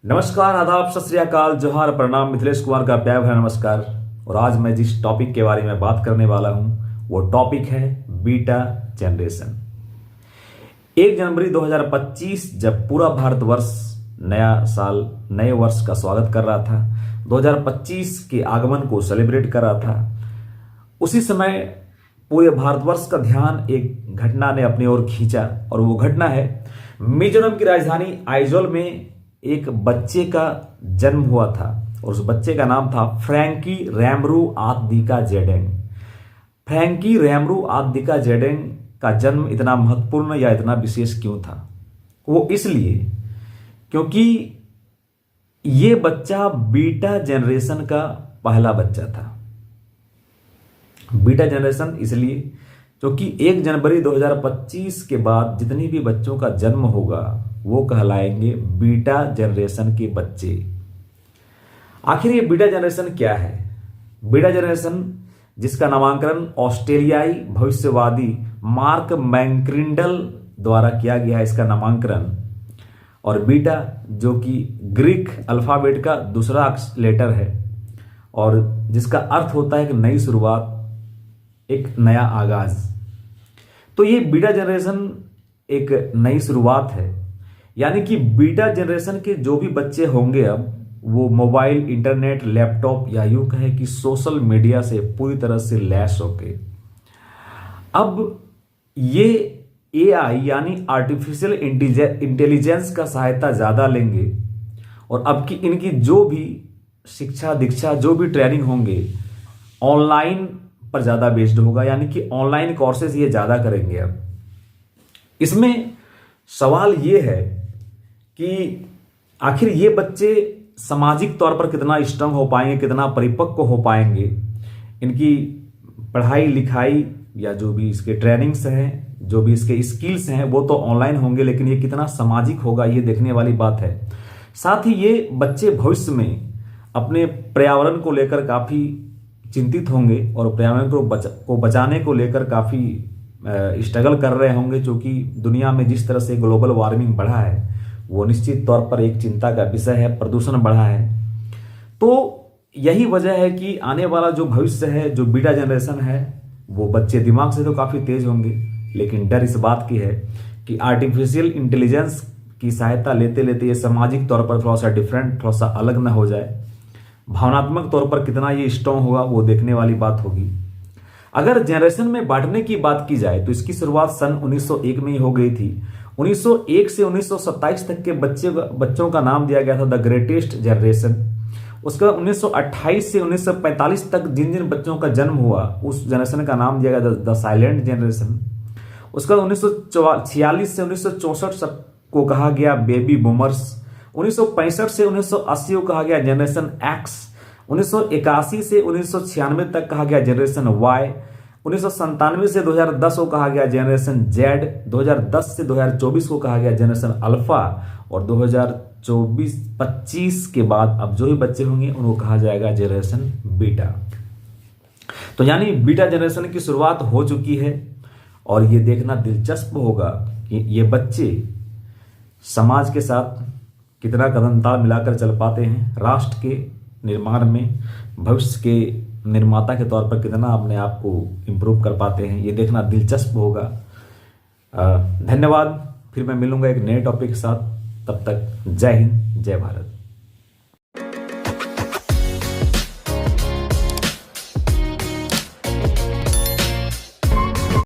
नमस्कार, आदाब, सत श्री अकाल, जोहार, प्रणाम। मिथिलेश कुमार का प्यार भरा नमस्कार। और आज मैं जिस टॉपिक के बारे में बात करने वाला हूं वो टॉपिक है बीटा जनरेशन। 1 जनवरी 2025 जब पूरा भारतवर्ष नया साल, नए वर्ष का स्वागत कर रहा था, 2025 के आगमन को सेलिब्रेट कर रहा था, उसी समय पूरे भारतवर्ष का ध्यान एक घटना ने अपनी ओर खींचा। और वो घटना है मिजोरम की राजधानी आइजोल में एक बच्चे का जन्म हुआ था और उस बच्चे का नाम था फ्रैंकी रैमरू आदिका जेडेंग। फ्रैंकी रैमरू आदिका जेडेंग का जन्म इतना महत्वपूर्ण या इतना विशेष क्यों था? वो इसलिए क्योंकि ये बच्चा बीटा जनरेशन का पहला बच्चा था। बीटा जनरेशन इसलिए क्योंकि 1 जनवरी 2025 के बाद जितनी भी बच्चों का जन्म होगा वो कहलाएंगे बीटा जनरेशन के बच्चे। आखिर ये बीटा जनरेशन क्या है? बीटा जनरेशन, जिसका नामकरण ऑस्ट्रेलियाई भविष्यवादी मार्क मैक्क्रिंडल द्वारा किया गया है, इसका नामकरण। और बीटा जो कि ग्रीक अल्फाबेट का दूसरा लेटर है और जिसका अर्थ होता है एक नई शुरुआत, एक नया आगाज। तो ये बीटा जनरेशन एक नई शुरुआत है, यानी कि बीटा जनरेशन के जो भी बच्चे होंगे अब वो मोबाइल, इंटरनेट, लैपटॉप या यूं कहें कि सोशल मीडिया से पूरी तरह से लैस होंगे। अब ये एआई यानी आर्टिफिशियल इंटेलिजेंस का सहायता ज़्यादा लेंगे और अब की इनकी जो भी शिक्षा दीक्षा, जो भी ट्रेनिंग होंगे ऑनलाइन पर ज़्यादा बेस्ड होगा, यानी कि ऑनलाइन कोर्सेज ये ज़्यादा करेंगे। अब इसमें सवाल ये है कि आखिर ये बच्चे सामाजिक तौर पर कितना स्ट्रांग हो पाएंगे, कितना परिपक्व हो पाएंगे। इनकी पढ़ाई लिखाई या जो भी इसके ट्रेनिंग्स हैं, जो भी इसके स्किल्स हैं वो तो ऑनलाइन होंगे, लेकिन ये कितना सामाजिक होगा ये देखने वाली बात है। साथ ही ये बच्चे भविष्य में अपने पर्यावरण को लेकर काफ़ी चिंतित होंगे और पर्यावरण को बचाने को लेकर काफ़ी स्ट्रगल कर रहे होंगे, क्योंकि दुनिया में जिस तरह से ग्लोबल वार्मिंग बढ़ा है वो निश्चित तौर पर एक चिंता का विषय है। प्रदूषण बढ़ा है, तो यही वजह है कि आने वाला जो भविष्य है, जो बीटा जनरेशन है, वो बच्चे दिमाग से तो काफ़ी तेज होंगे, लेकिन डर इस बात की है कि आर्टिफिशियल इंटेलिजेंस की सहायता लेते लेते ये सामाजिक तौर पर थोड़ा सा डिफरेंट, थोड़ा सा अलग ना हो जाए। भावनात्मक तौर पर कितना ये स्ट्रॉन्ग होगा वो देखने वाली बात होगी। अगर जनरेशन में बांटने की बात की जाए तो इसकी शुरुआत सन 1901 में ही हो गई थी। 1901 से 1927 तक के बच्चों का नाम दिया गया था द ग्रेटेस्ट जनरेशन। उसके बाद 1928 से 1945 तक जिन जिन बच्चों का जन्म हुआ उस जनरेशन का नाम दिया गया द साइलेंट जनरेशन। उसके बाद 1946 से 1964 को कहा गया बेबी बूमर्स। 1965 से 1980 को कहा गया जनरेशन एक्स। 1981 से 1996 तक कहा गया जनरेशन वाई। 1997 से 2010 को कहा गया जनरेशन जेड। 2010 से 2024 को कहा गया जनरेशन अल्फा। और 2024-25 के बाद अब जो भी बच्चे होंगे उनको कहा जाएगा जनरेशन बीटा। तो यानी बीटा जनरेशन की शुरुआत हो चुकी है और ये देखना दिलचस्प होगा कि ये बच्चे समाज के साथ कितना कदम ताल मिलाकर चल पाते हैं, राष्ट्र के निर्माण में भविष्य के निर्माता के तौर पर कितना अपने आप को इम्प्रूव कर पाते हैं, ये देखना दिलचस्प होगा। धन्यवाद। फिर मैं मिलूंगा एक नए टॉपिक के साथ। तब तक जय हिंद, जय भारत।